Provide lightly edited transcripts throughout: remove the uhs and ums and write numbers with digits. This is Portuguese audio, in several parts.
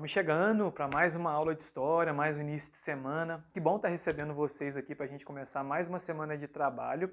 Estamos chegando para mais uma aula de história, mais um início de semana. Que bom estar recebendo vocês aqui para a gente começar mais uma semana de trabalho.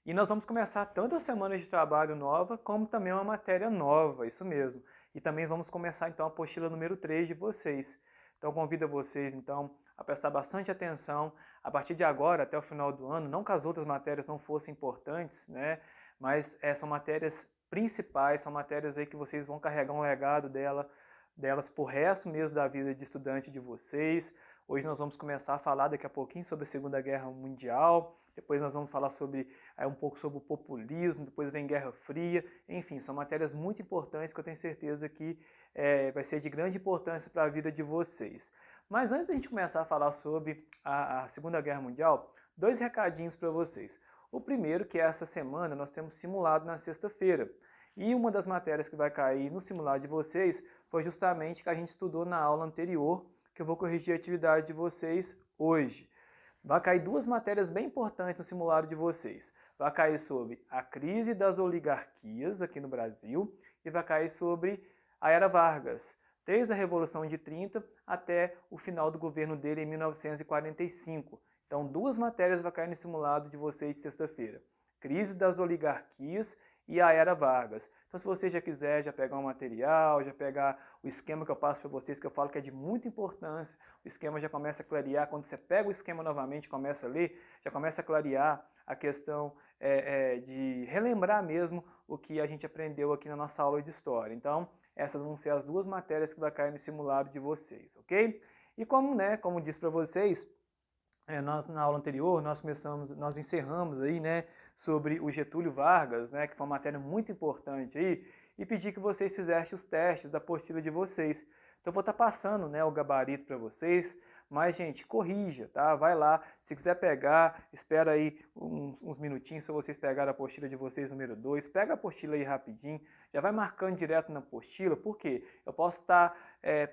E nós vamos começar tanto a semana de trabalho nova, como também uma matéria nova, isso mesmo. E também vamos começar então a apostila número 3 de vocês. Então convido vocês então a prestar bastante atenção a partir de agora até o final do ano, não que as outras matérias não fossem importantes, né? Mas são matérias principais, são matérias aí que vocês vão carregar um legado delas por resto mesmo da vida de estudante de vocês. Hoje nós vamos começar a falar daqui a pouquinho sobre a Segunda Guerra Mundial, depois nós vamos falar sobre um pouco sobre o populismo, depois vem Guerra Fria, enfim, são matérias muito importantes que eu tenho certeza que vai ser de grande importância para a vida de vocês. Mas antes da gente começar a falar sobre a Segunda Guerra Mundial, dois recadinhos para vocês. O primeiro, que essa semana nós temos simulado na sexta-feira. E uma das matérias que vai cair no simulado de vocês foi justamente que a gente estudou na aula anterior, que eu vou corrigir a atividade de vocês hoje. Vai cair duas matérias bem importantes no simulado de vocês. Vai cair sobre a crise das oligarquias aqui no Brasil e vai cair sobre a Era Vargas, desde a Revolução de 30 até o final do governo dele em 1945. Então, duas matérias vão cair no simulado de vocês de sexta-feira. Crise das oligarquias e a Era Vargas. Então, se você já quiser já pegar um material, já pegar o esquema que eu passo para vocês, que eu falo que é de muita importância, o esquema já começa a clarear, quando você pega o esquema novamente e começa a ler, já começa a clarear a questão de relembrar mesmo o que a gente aprendeu aqui na nossa aula de História. Então, essas vão ser as duas matérias que vai cair no simulado de vocês, ok? E como disse para vocês, nós na aula anterior nós encerramos aí, né, sobre o Getúlio Vargas, né, que foi uma matéria muito importante aí, e pedi que vocês fizessem os testes da apostila de vocês. Então eu vou estar passando, né, o gabarito para vocês, mas gente, corrija, tá? Vai lá, se quiser pegar, espera aí uns minutinhos para vocês pegarem a apostila de vocês número 2, pega a apostila aí rapidinho, já vai marcando direto na apostila, porque eu posso estar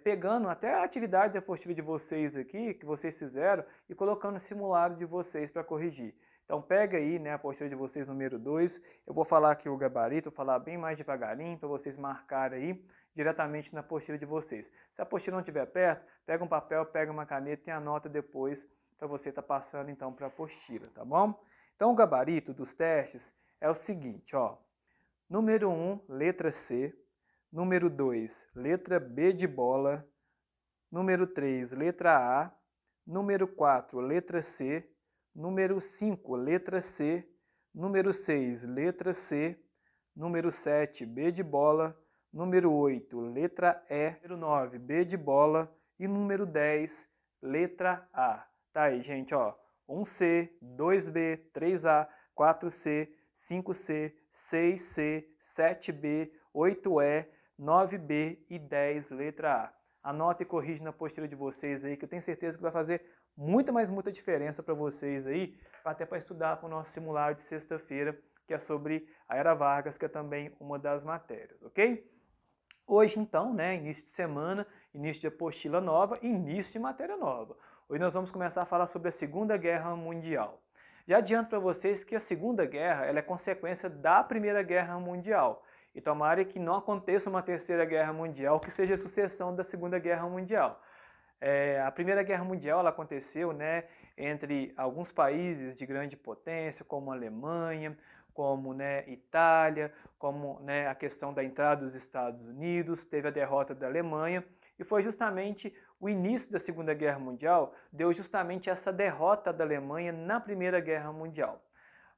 pegando até a atividade de apostila de vocês aqui, que vocês fizeram, e colocando no simulado de vocês para corrigir. Então pega aí, né, a apostila de vocês número 2, eu vou falar aqui o gabarito, vou falar bem mais devagarinho para vocês marcarem aí diretamente na apostila de vocês. Se a apostila não estiver perto, pega um papel, pega uma caneta e anota depois para você estar passando então para a apostila, tá bom? Então o gabarito dos testes é o seguinte, ó. Número 1, letra C. Número 2, letra B de bola. Número 3, letra A. Número 4, letra C. Número 5, letra C. Número 6, letra C. Número 7, B de bola. Número 8, letra E. Número 9, B de bola. E número 10, letra A. Tá aí, gente, ó. 1C, 2B, 3A, 4C, 5C, 6C, 7B, 8E, 9B e 10, letra A. Anota e corrige na apostila de vocês aí, que eu tenho certeza que vai fazer muita diferença para vocês aí, até para estudar para o nosso simulado de sexta-feira, que é sobre a Era Vargas, que é também uma das matérias, ok? Hoje, então, né, início de semana, início de apostila nova, início de matéria nova. Hoje nós vamos começar a falar sobre a Segunda Guerra Mundial. Já adianto para vocês que a Segunda Guerra ela é consequência da Primeira Guerra Mundial. E tomara que não aconteça uma Terceira Guerra Mundial, que seja a sucessão da Segunda Guerra Mundial. A Primeira Guerra Mundial ela aconteceu, né, entre alguns países de grande potência, como a Alemanha, como, né, Itália, como, né, a questão da entrada dos Estados Unidos, teve a derrota da Alemanha, e foi justamente o início da Segunda Guerra Mundial, deu justamente essa derrota da Alemanha na Primeira Guerra Mundial.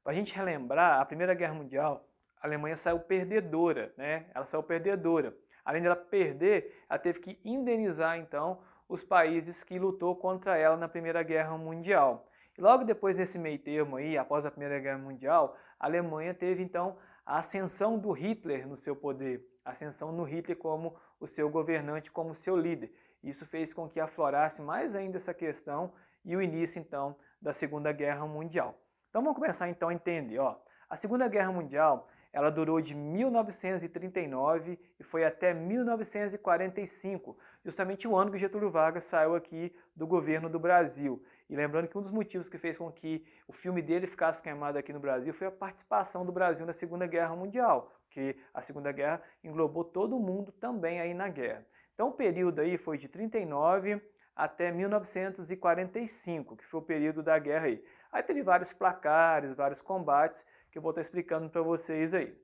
Para a gente relembrar, a Primeira Guerra Mundial, a Alemanha saiu perdedora, né? Ela saiu perdedora. Além dela perder, ela teve que indenizar, então, os países que lutou contra ela na Primeira Guerra Mundial. E logo depois desse meio termo aí, após a Primeira Guerra Mundial, a Alemanha teve então a ascensão do Hitler no seu poder, a ascensão no Hitler como o seu governante, como o seu líder. Isso fez com que aflorasse mais ainda essa questão e o início então da Segunda Guerra Mundial. Então vamos começar então a entender, ó. A Segunda Guerra Mundial, ela durou de 1939 e foi até 1945, justamente o ano que Getúlio Vargas saiu aqui do governo do Brasil. E lembrando que um dos motivos que fez com que o filme dele ficasse queimado aqui no Brasil foi a participação do Brasil na Segunda Guerra Mundial, porque a Segunda Guerra englobou todo mundo também aí na guerra. Então o período aí foi de 39 até 1945, que foi o período da guerra aí. Aí teve vários placares, vários combates, que eu vou estar explicando para vocês aí.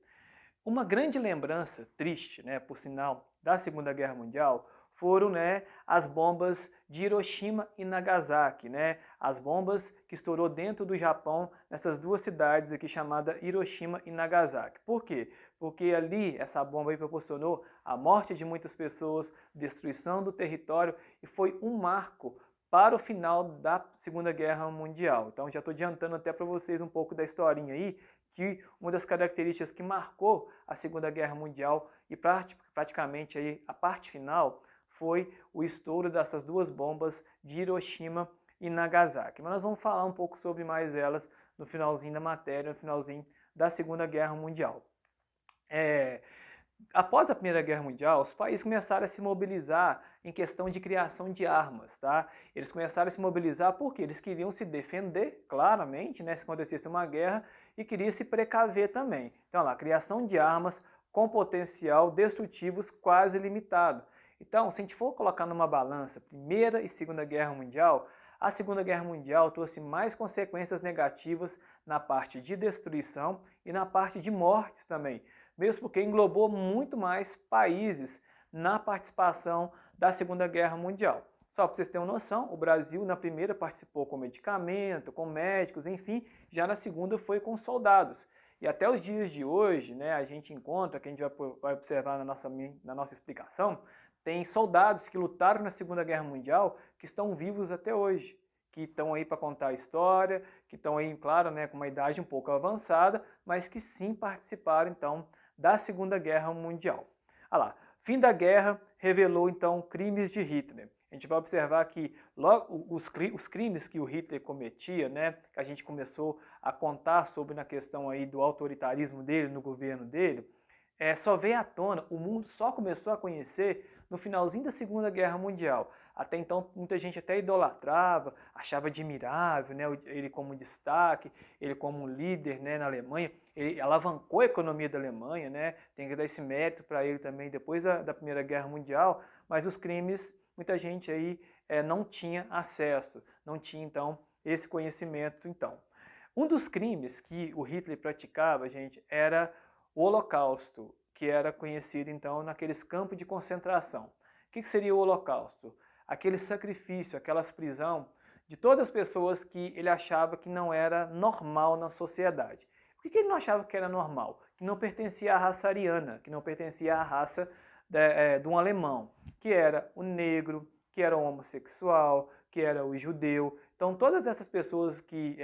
Uma grande lembrança, triste, né, por sinal, da Segunda Guerra Mundial foram, né, as bombas de Hiroshima e Nagasaki, né, as bombas que estourou dentro do Japão, nessas duas cidades aqui chamadas Hiroshima e Nagasaki. Por quê? Porque ali essa bomba aí proporcionou a morte de muitas pessoas, destruição do território e foi um marco para o final da Segunda Guerra Mundial. Então já estou adiantando até para vocês um pouco da historinha aí, que uma das características que marcou a Segunda Guerra Mundial e praticamente aí a parte final foi o estouro dessas duas bombas de Hiroshima e Nagasaki. Mas nós vamos falar um pouco sobre mais elas no finalzinho da matéria, no finalzinho da Segunda Guerra Mundial. Após a Primeira Guerra Mundial, os países começaram a se mobilizar em questão de criação de armas, tá? Eles começaram a se mobilizar porque eles queriam se defender, claramente, né, se acontecesse uma guerra, e queriam se precaver também. Então, lá, criação de armas com potencial destrutivos quase limitado. Então, se a gente for colocar numa balança Primeira e Segunda Guerra Mundial, a Segunda Guerra Mundial trouxe mais consequências negativas na parte de destruição e na parte de mortes também, mesmo porque englobou muito mais países na participação da Segunda Guerra Mundial. Só para vocês terem uma noção, o Brasil na primeira participou com medicamento, com médicos, enfim, já na segunda foi com soldados. E até os dias de hoje, né, a gente encontra, que a gente vai observar na nossa explicação, tem soldados que lutaram na Segunda Guerra Mundial que estão vivos até hoje, que estão aí para contar a história, que estão aí, claro, né, com uma idade um pouco avançada, mas que sim participaram, então, da Segunda Guerra Mundial. Olha lá, fim da guerra revelou, então, crimes de Hitler. A gente vai observar que logo os crimes que o Hitler cometia, né, que a gente começou a contar sobre na questão aí do autoritarismo dele, no governo dele, só veio à tona, o mundo só começou a conhecer no finalzinho da Segunda Guerra Mundial. Até então, muita gente até idolatrava, achava admirável, né, ele como destaque, ele como líder, né, na Alemanha. Ele alavancou a economia da Alemanha, né, tem que dar esse mérito para ele também depois da Primeira Guerra Mundial, mas os crimes, muita gente aí não tinha acesso, não tinha então esse conhecimento. Então, um dos crimes que o Hitler praticava, gente, era o Holocausto, que era conhecido então naqueles campos de concentração. O que seria o Holocausto? Aquele sacrifício, aquelas prisão de todas as pessoas que ele achava que não era normal na sociedade. O que ele não achava que era normal? Que não pertencia à raça ariana, que não pertencia à raça de um alemão, que era o negro, que era o homossexual, que era o judeu. Então, todas essas pessoas que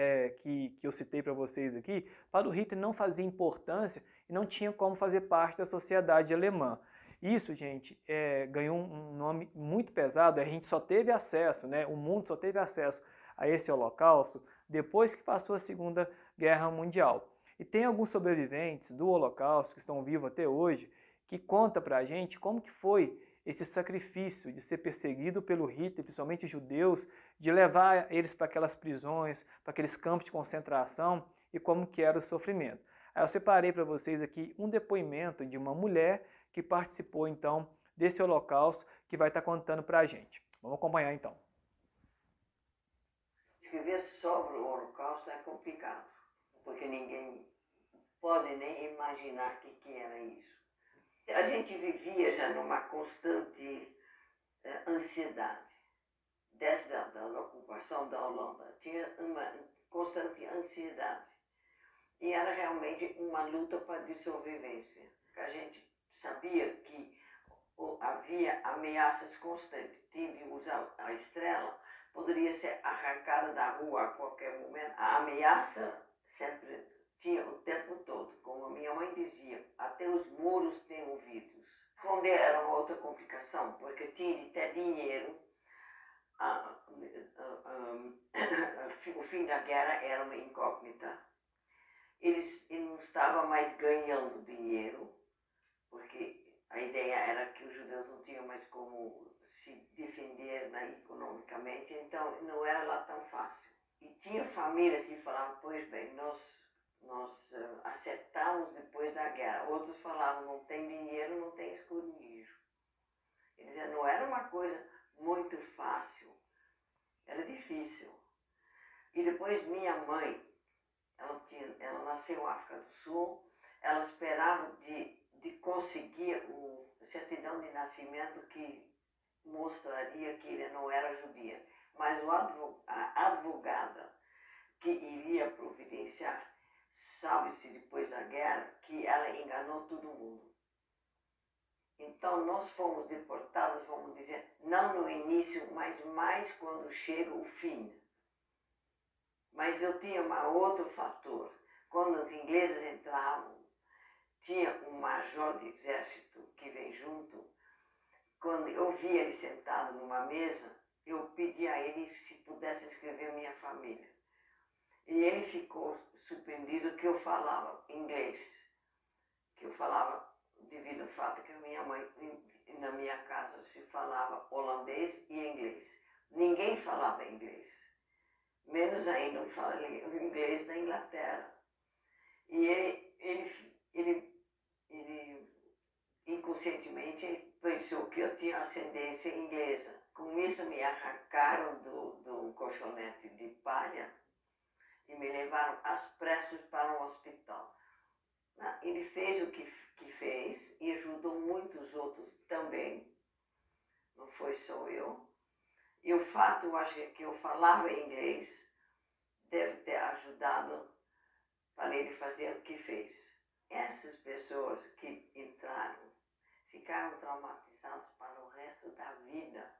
eu citei para vocês aqui, para o Hitler não fazia importância e não tinha como fazer parte da sociedade alemã. Isso, gente, ganhou um nome muito pesado, a gente só teve acesso, né, o mundo só teve acesso a esse holocausto depois que passou a Segunda Guerra Mundial. E tem alguns sobreviventes do holocausto que estão vivos até hoje, que conta para a gente como que foi esse sacrifício de ser perseguido pelo Hitler, principalmente judeus, de levar eles para aquelas prisões, para aqueles campos de concentração e como que era o sofrimento. Aí eu separei para vocês aqui um depoimento de uma mulher que participou então desse holocausto, que vai estar contando para a gente. Vamos acompanhar então. Escrever sobre o holocausto é complicado, porque ninguém pode nem imaginar o que era isso. A gente vivia já numa constante ansiedade. Desde a ocupação da Holanda, tinha uma constante ansiedade. E era realmente uma luta para a sobrevivência. A gente sabia que havia ameaças constantes. Tinha de usar a estrela, poderia ser arrancada da rua a qualquer momento. A ameaça sempre tinha o tempo todo. Como a minha mãe dizia, até os muros têm ouvidos. Esconder era uma outra complicação, porque tinha de ter dinheiro. O fim da guerra era uma incógnita. Eles não estavam mais ganhando dinheiro, porque a ideia era que os judeus não tinham mais como se defender economicamente, então não era lá tão fácil. E tinha famílias que falavam, pois bem, nós acertamos depois da guerra. Outros falavam, não tem dinheiro, não tem esconderijo. Eles não era uma coisa muito fácil, era difícil. E depois minha mãe, ela nasceu na África do Sul, ela esperava de conseguir a certidão de nascimento que mostraria que ele não era judia. Mas a advogada que iria providenciar, sabe-se depois da guerra, que ela enganou todo mundo. Então nós fomos deportados, vamos dizer, não no início, mas mais quando chega o fim. Mas eu tinha um outro fator. Quando os ingleses entravam, tinha um major de exército que vem junto. Quando eu via ele sentado numa mesa, eu pedi a ele se pudesse escrever minha família. E ele ficou surpreendido que eu falava inglês. Que eu falava, devido ao fato que a minha mãe, na minha casa, se falava holandês e inglês. Ninguém falava inglês. Menos ainda o inglês da Inglaterra. E ele inconscientemente pensou que eu tinha ascendência inglesa. Com isso me arrancaram do colchonete de palha e me levaram às pressas para um hospital. Ele fez o que fez e ajudou muitos outros também. Não foi só eu. E o fato, eu acho que eu falava inglês, deve ter ajudado para ele fazer o que fez. Essas pessoas que entraram ficaram traumatizadas para o resto da vida.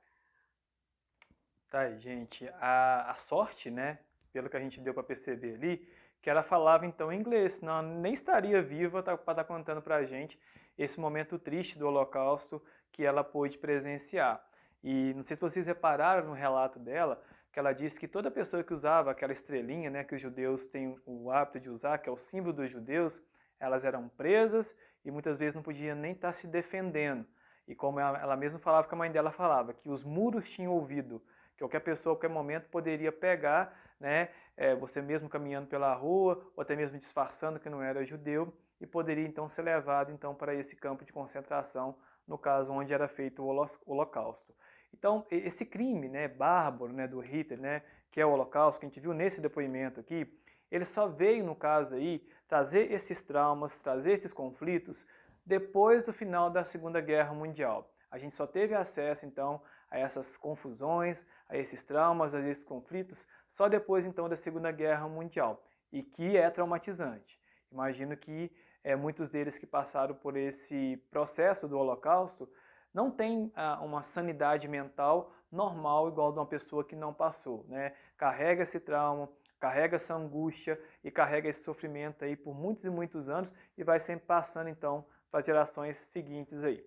Tá aí, gente. A sorte, né, pelo que a gente deu para perceber ali, que ela falava então inglês, senão ela nem estaria viva para estar contando para a gente esse momento triste do Holocausto que ela pôde presenciar. E não sei se vocês repararam no relato dela, que ela disse que toda pessoa que usava aquela estrelinha, né, que os judeus têm o hábito de usar, que é o símbolo dos judeus, elas eram presas e muitas vezes não podiam nem estar se defendendo. E como ela mesma falava, que a mãe dela falava, que os muros tinham ouvido, que qualquer pessoa, a qualquer momento, poderia pegar, né, você mesmo caminhando pela rua, ou até mesmo disfarçando que não era judeu, e poderia então ser levado então para esse campo de concentração, no caso onde era feito o Holocausto. Então, esse crime, né, bárbaro, né, do Hitler, né, que é o Holocausto, que a gente viu nesse depoimento aqui, ele só veio, no caso aí, trazer esses traumas, trazer esses conflitos depois do final da Segunda Guerra Mundial. A gente só teve acesso, então, a essas confusões, a esses traumas, a esses conflitos, só depois, então, da Segunda Guerra Mundial, e que é traumatizante. Imagino que muitos deles que passaram por esse processo do Holocausto não têm uma sanidade mental normal igual de uma pessoa que não passou, né? Carrega esse trauma, carrega essa angústia e carrega esse sofrimento aí por muitos e muitos anos e vai sempre passando então para as gerações seguintes aí.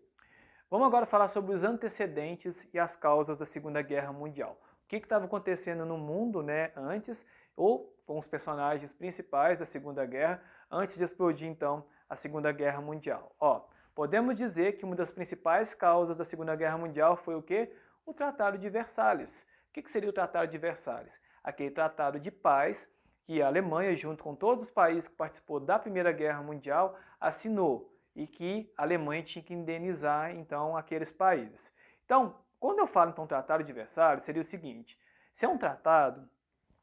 Vamos agora falar sobre os antecedentes e as causas da Segunda Guerra Mundial. O que estava acontecendo no mundo, né, antes, ou com os personagens principais da Segunda Guerra, antes de explodir então a Segunda Guerra Mundial. Podemos dizer que uma das principais causas da Segunda Guerra Mundial foi o quê? O Tratado de Versalhes. O que seria o Tratado de Versalhes? Aquele tratado de paz que a Alemanha, junto com todos os países que participou da Primeira Guerra Mundial, assinou e que a Alemanha tinha que indenizar então aqueles países. Então, quando eu falo então Tratado de Versalhes, seria o seguinte: se é um tratado,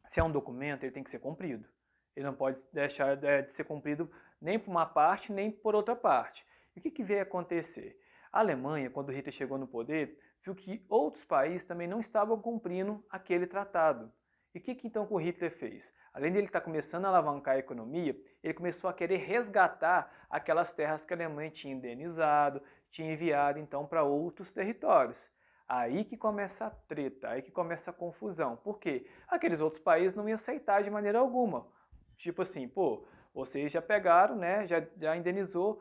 se é um documento, ele tem que ser cumprido. Ele não pode deixar de ser cumprido nem por uma parte, nem por outra parte. E o que veio acontecer? A Alemanha, quando Hitler chegou no poder, viu que outros países também não estavam cumprindo aquele tratado. E o que então o Hitler fez? Além de ele estar começando a alavancar a economia, ele começou a querer resgatar aquelas terras que a Alemanha tinha indenizado, tinha enviado então para outros territórios. Aí que começa a treta, aí que começa a confusão. Por quê? Aqueles outros países não iam aceitar de maneira alguma. Tipo assim, pô, vocês já pegaram, né, já indenizou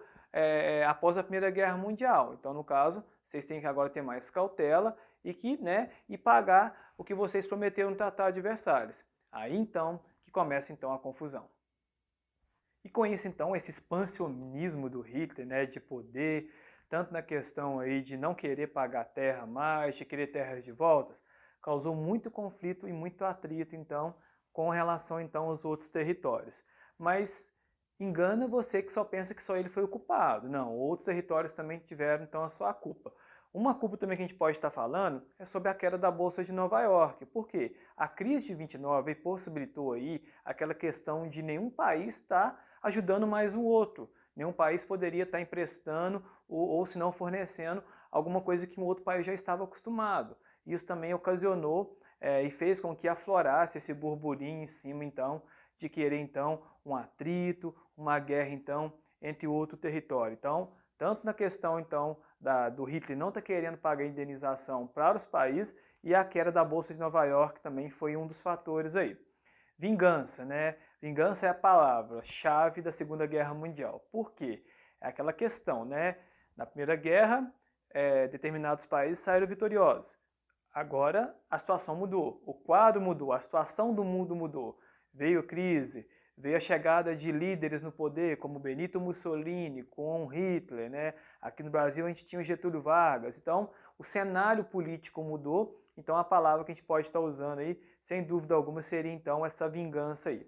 após a Primeira Guerra Mundial. Então, no caso, vocês têm que agora ter mais cautela e pagar o que vocês prometeram no Tratado de Versalhes. Aí, então, que começa então a confusão. E com isso, então, esse expansionismo do Hitler, né, de poder, tanto na questão aí de não querer pagar terra mais, de querer terras de volta, causou muito conflito e muito atrito, então, com relação, então, aos outros territórios. Mas engana você que só pensa que só ele foi o culpado. Não, outros territórios também tiveram, então, a sua culpa. Uma culpa também que a gente pode estar falando é sobre a queda da Bolsa de Nova York. Por quê? A crise de 29 possibilitou aí aquela questão de nenhum país estar ajudando mais o outro. Nenhum país poderia estar emprestando ou se não fornecendo alguma coisa que um outro país já estava acostumado. Isso também ocasionou e fez com que aflorasse esse burburinho em cima, então, de querer, então, um atrito, uma guerra, então, entre outro território. Então, tanto na questão, então, do Hitler não estar querendo pagar indenização para os países e a queda da Bolsa de Nova York também foi um dos fatores aí. Vingança, né? Vingança é a palavra-chave da Segunda Guerra Mundial. Por quê? É aquela questão, né? Na Primeira Guerra, determinados países saíram vitoriosos. Agora a situação mudou, o quadro mudou, a situação do mundo mudou. Veio crise, veio a chegada de líderes no poder, como Benito Mussolini, com Hitler, né? Aqui no Brasil a gente tinha o Getúlio Vargas. Então, o cenário político mudou, então a palavra que a gente pode estar usando aí, sem dúvida alguma, seria então essa vingança aí.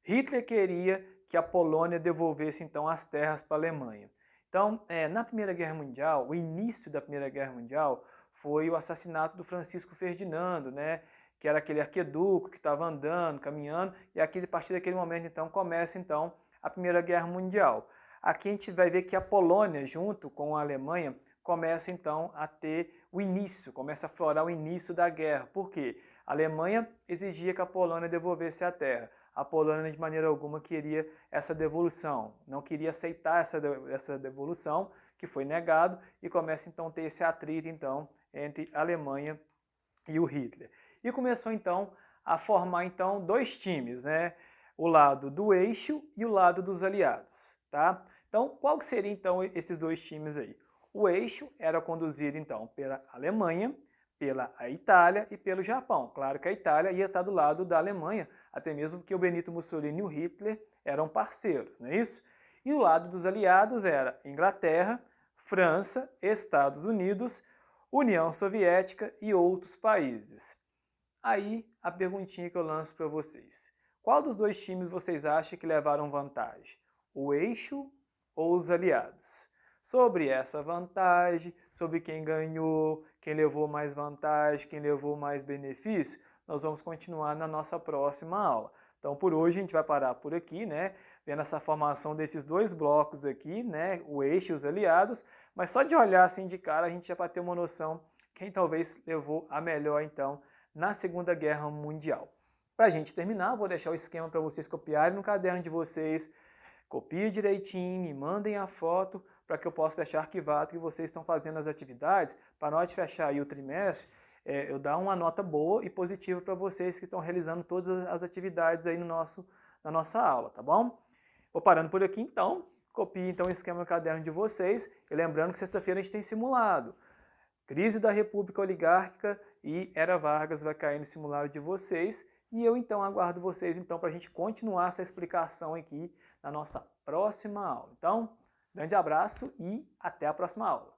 Hitler queria que a Polônia devolvesse então as terras para a Alemanha. Então, na Primeira Guerra Mundial, o início da Primeira Guerra Mundial foi o assassinato do Francisco Ferdinando, né? Que era aquele arquiduque que estava andando, caminhando, e a partir daquele momento, então, começa então a Primeira Guerra Mundial. Aqui a gente vai ver que a Polônia, junto com a Alemanha, começa então a ter o início, começa a aflorar o início da guerra. Por quê? A Alemanha exigia que a Polônia devolvesse a terra. A Polônia, de maneira alguma, queria essa devolução, não queria aceitar essa devolução, que foi negado, e começa então a ter esse atrito então, entre a Alemanha e o Hitler. E começou então a formar então dois times, né? O lado do eixo e o lado dos aliados, tá? Então, qual que seria então esses dois times aí? O eixo era conduzido então pela Alemanha, pela Itália e pelo Japão. Claro que a Itália ia estar do lado da Alemanha, até mesmo porque o Benito Mussolini e o Hitler eram parceiros, não é isso? E o lado dos aliados era Inglaterra, França, Estados Unidos, União Soviética e outros países. Aí a perguntinha que eu lanço para vocês. Qual dos dois times vocês acham que levaram vantagem? O eixo ou os aliados? Sobre essa vantagem, sobre quem ganhou, quem levou mais vantagem, quem levou mais benefício, nós vamos continuar na nossa próxima aula. Então, por hoje, a gente vai parar por aqui, né? Vendo essa formação desses dois blocos aqui, né? O eixo e os aliados. Mas só de olhar assim de cara, a gente já vai ter uma noção quem talvez levou a melhor, então, na Segunda Guerra Mundial. Para a gente terminar, vou deixar o esquema para vocês copiarem no caderno de vocês. Copiem direitinho, me mandem a foto para que eu possa deixar arquivado que vocês estão fazendo as atividades. Para nós fechar aí o trimestre, eu dar uma nota boa e positiva para vocês que estão realizando todas as atividades aí na nossa aula, tá bom? Vou parando por aqui então. Copie então o esquema no caderno de vocês. E lembrando que sexta-feira a gente tem simulado. Crise da República Oligárquica e Era Vargas vai cair no simulado de vocês. E eu então aguardo vocês então para a gente continuar essa explicação aqui na nossa próxima aula. Então, grande abraço e até a próxima aula.